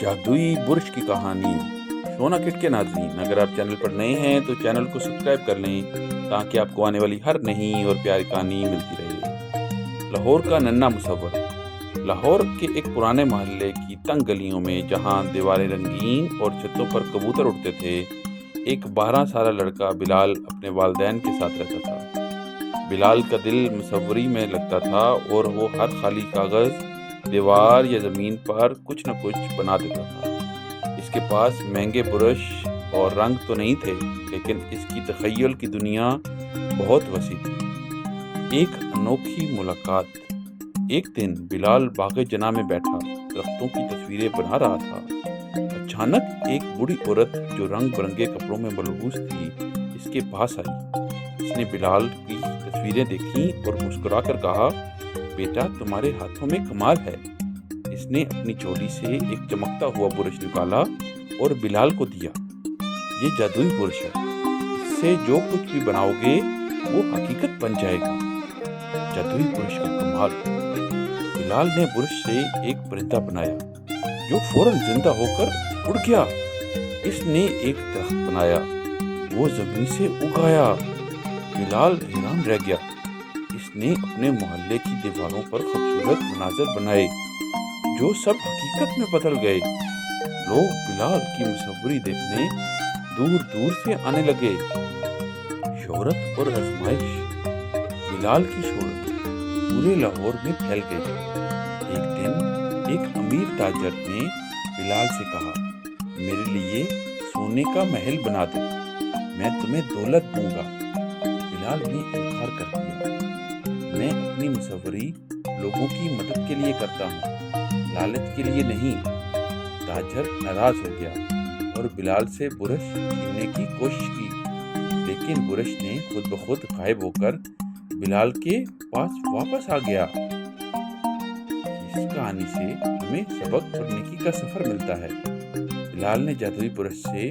جادوئی brush کی کہانی شونا کٹ کے ناظرین، اگر آپ چینل پر نئے ہیں تو چینل کو سبسکرائب کر لیں تاکہ آپ کو آنے والی ہر نئی اور پیاری کہانی ملتی رہے۔ لاہور کا ننھا مصور۔ لاہور کے ایک پرانے محلے کی تنگ گلیوں میں جہاں دیواریں رنگین اور چھتوں پر کبوتر اڑتے تھے، ایک 12 سالہ لڑکا بلال اپنے والدین کے ساتھ رہتا تھا۔ بلال کا دل مصوری میں لگتا تھا اور وہ ہر خالی کاغذ، دیوار یا زمین پر کچھ نہ کچھ بنا دیتا تھا۔ اس کے پاس مہنگے برش اور رنگ تو نہیں تھے، لیکن اس کی تخیل کی دنیا بہت وسیع تھی۔ ایک انوکھی ملاقات۔ ایک دن بلال باغ جناح میں بیٹھا درختوں کی تصویریں بنا رہا تھا۔ اچانک ایک بوڑھی عورت جو رنگ برنگے کپڑوں میں ملبوس تھی اس کے پاس آئی۔ اس نے بلال کی تصویریں دیکھی اور مسکرا کر کہا، بیٹا تمہارے ہاتھوں میں کمال ہے۔ اس نے اپنی چولی سے ایک چمکتا ہوا برش نکالا اور بلال کو دیا۔ یہ جادوئی برش ہے، اس سے جو کچھ بھی بناؤ گے وہ حقیقت بن جائے گا۔ جادوئی برش کا کمال۔ بلال نے برش سے ایک پرندہ بنایا جو فوراً زندہ ہو کر اڑ گیا۔ اس نے ایک درخت بنایا، وہ زمین سے اگایا۔ بلال حیران رہ گیا۔ اس نے اپنے محلے کی دیواروں پر خوبصورت مناظر بنائے جو سب حقیقت میں بدل گئے۔ لوگ بلال کی مصوری دیکھنے دور دور سے آنے لگے۔ شہرت اور آزمائش۔ بلال کی شہرت پورے لاہور میں پھیل گئی۔ ایک دن ایک امیر تاجر نے بلال سے کہا، میرے لیے سونے کا محل بنا دو، میں تمہیں دولت دوں گا۔ بلال نے انکار کر دیا، میں اپنی مصوری لوگوں کی مدد کے لیے کرتا ہوں، لالچ کے لیے نہیں۔ تاجر ناراض ہو گیا اور بلال سے برش چھیننے کی کوشش کی، لیکن برش نے خود بخود غائب ہو کر بلال کے پاس واپس آ گیا۔ اس کہانی سے ہمیں سبق اور نیکی کا سفر ملتا ہے۔ بلال نے جادوئی برش سے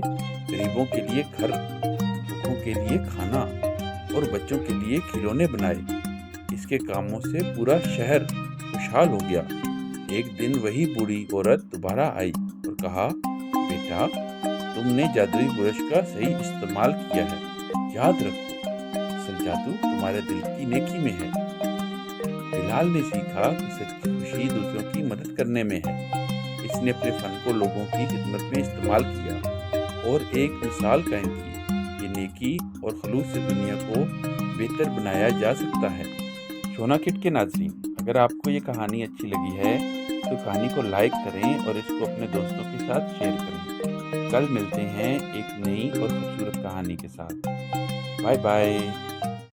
غریبوں کے لیے گھر، بھوکوں کے لیے کھانا اور بچوں کے لیے کھلونے بنائے۔ اس کے کاموں سے پورا شہر خوشحال ہو گیا۔ ایک دن وہی بوڑھی عورت دوبارہ آئی اور کہا، بیٹا تم نے جادوئی برش کا صحیح استعمال کیا ہے، یاد رکھو اصل جادو تمہارے دل کی نیکی میں ہے۔ بلال نے سیکھا کہ سچی خوشی دوسروں کی مدد کرنے میں ہے۔ اس نے اپنے فن کو لوگوں کی خدمت میں استعمال کیا اور ایک مثال قائم کی کہ نیکی اور خلوص سے دنیا کو بہتر بنایا جا سکتا ہے۔ شونا کٹ کے ناظرین، اگر آپ کو یہ کہانی اچھی لگی ہے تو کہانی کو لائک کریں اور اس کو اپنے دوستوں کے ساتھ شیئر کریں۔ کل ملتے ہیں ایک نئی اور خوبصورت کہانی کے ساتھ۔ Bye bye.